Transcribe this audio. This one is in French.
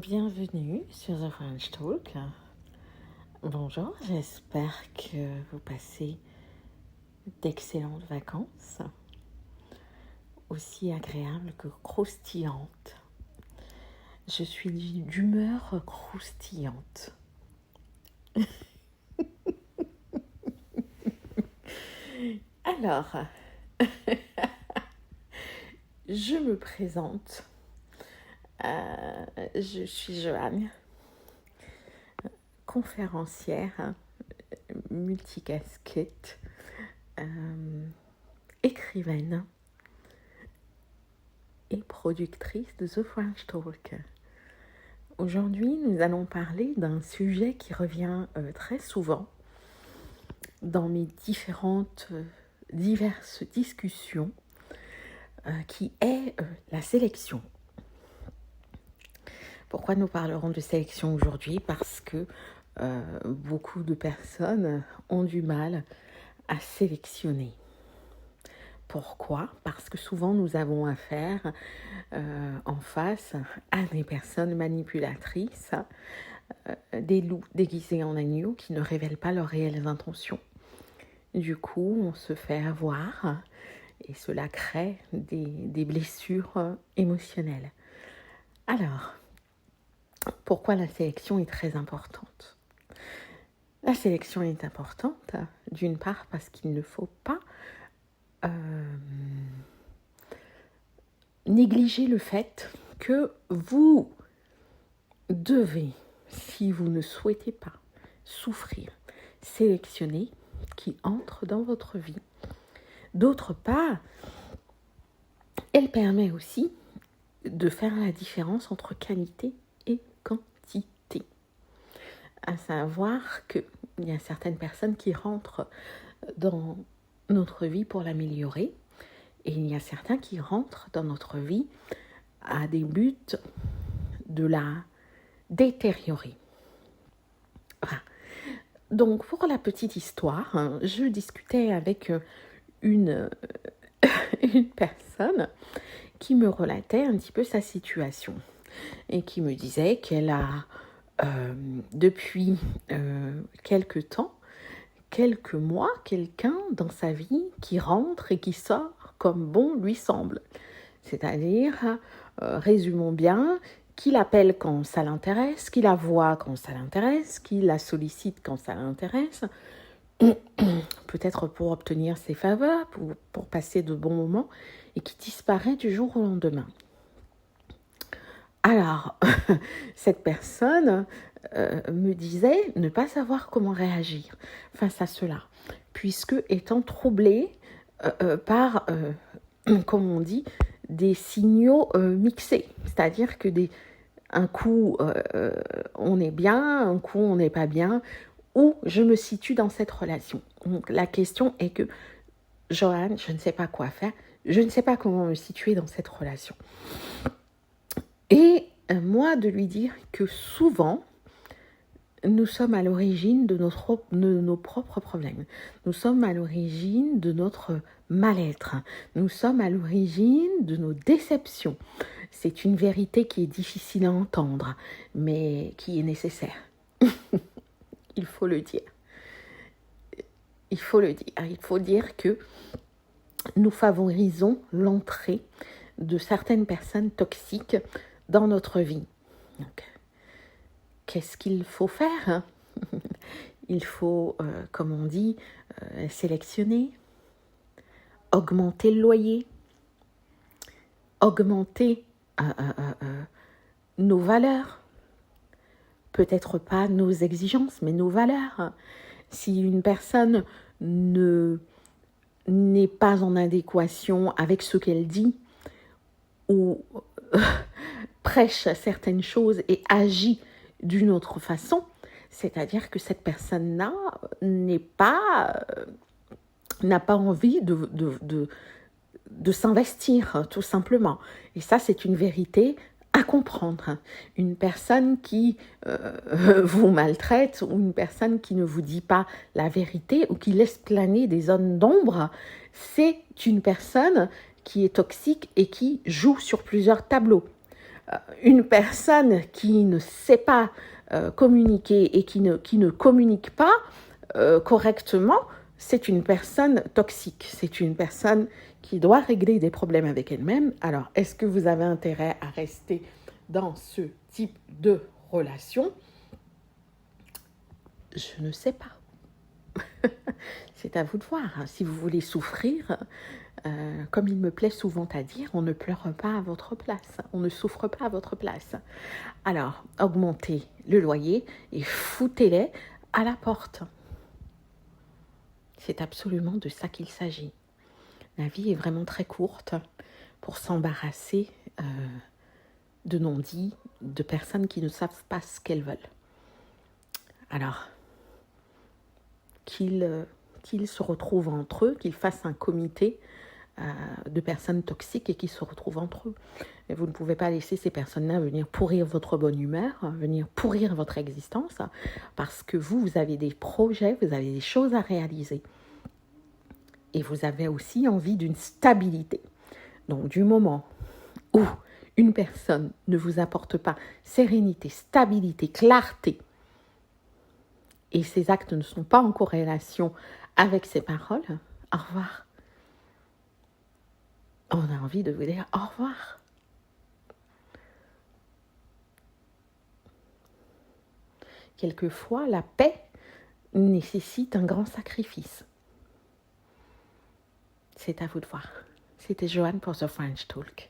Bienvenue sur The French Talk. Bonjour, j'espère que vous passez d'excellentes vacances, aussi agréables que croustillantes. Je suis d'humeur croustillante. Alors, je me présente. Je suis Joanne, conférencière, multicasquette, écrivaine et productrice de The French Talk. Aujourd'hui, nous allons parler d'un sujet qui revient très souvent dans mes diverses discussions, qui est la sélection. Pourquoi nous parlerons de sélection aujourd'hui? Parce que beaucoup de personnes ont du mal à sélectionner. Pourquoi? Parce que souvent nous avons affaire en face à des personnes manipulatrices, des loups déguisés en agneaux qui ne révèlent pas leurs réelles intentions. Du coup, on se fait avoir et cela crée des blessures émotionnelles. Alors, pourquoi la sélection est très importante? La sélection est importante, d'une part parce qu'il ne faut pas négliger le fait que vous devez, si vous ne souhaitez pas souffrir, sélectionner qui entre dans votre vie. D'autre part, elle permet aussi de faire la différence entre qualité et quantité. À savoir qu'il y a certaines personnes qui rentrent dans notre vie pour l'améliorer et il y a certains qui rentrent dans notre vie à des buts de la détériorer. Voilà. Donc, pour la petite histoire, je discutais avec une personne qui me relatait un petit peu sa situation et qui me disait qu'elle a, depuis quelques temps, quelques mois, quelqu'un dans sa vie qui rentre et qui sort comme bon lui semble. C'est-à-dire, résumons bien, qu'il appelle quand ça l'intéresse, qu'il la voit quand ça l'intéresse, qu'il la sollicite quand ça l'intéresse, peut-être pour obtenir ses faveurs, pour passer de bons moments, et qui disparaît du jour au lendemain. Alors, cette personne me disait ne pas savoir comment réagir face à cela, puisque étant troublée par, comme on dit, des signaux mixés, c'est-à-dire que un coup on est bien, un coup on n'est pas bien, où je me situe dans cette relation. Donc la question est que, Joanne, je ne sais pas quoi faire, je ne sais pas comment me situer dans cette relation. Et moi, de lui dire que souvent, nous sommes à l'origine de nos propres problèmes. Nous sommes à l'origine de notre mal-être. Nous sommes à l'origine de nos déceptions. C'est une vérité qui est difficile à entendre, mais qui est nécessaire. Il faut le dire. Il faut le dire. Il faut dire que nous favorisons l'entrée de certaines personnes toxiques dans notre vie. Donc, qu'est-ce qu'il faut faire? Il faut, comme on dit, sélectionner, augmenter le loyer, augmenter nos valeurs, peut-être pas nos exigences, mais nos valeurs. Si une personne n'est pas en adéquation avec ce qu'elle dit ou prêche certaines choses et agit d'une autre façon, c'est-à-dire que cette personne-là n'a pas envie de s'investir, tout simplement. Et ça, c'est une vérité à comprendre. Une personne qui vous maltraite ou une personne qui ne vous dit pas la vérité ou qui laisse planer des zones d'ombre, c'est une personne qui est toxique et qui joue sur plusieurs tableaux. une personne qui ne sait pas communiquer et qui ne communique pas correctement, c'est une personne toxique. C'est une personne qui doit régler des problèmes avec elle-même. Alors, est-ce que vous avez intérêt à rester dans ce type de relation? Je ne sais pas. C'est à vous de voir. Si vous voulez souffrir, comme il me plaît souvent à dire, on ne pleure pas à votre place. On ne souffre pas à votre place. Alors, augmentez le loyer et foutez-les à la porte. C'est absolument de ça qu'il s'agit. La vie est vraiment très courte pour s'embarrasser de non-dits, de personnes qui ne savent pas ce qu'elles veulent. Alors, qu'ils se retrouvent entre eux, qu'ils fassent un comité de personnes toxiques et qu'ils se retrouvent entre eux. Et vous ne pouvez pas laisser ces personnes-là venir pourrir votre bonne humeur, venir pourrir votre existence, parce que vous avez des projets, vous avez des choses à réaliser. Et vous avez aussi envie d'une stabilité. Donc, du moment où une personne ne vous apporte pas sérénité, stabilité, clarté, et ses actes ne sont pas en corrélation avec ses paroles, au revoir. On a envie de vous dire au revoir. Quelquefois, la paix nécessite un grand sacrifice. C'est à vous de voir. C'était Joanne pour The French Talk.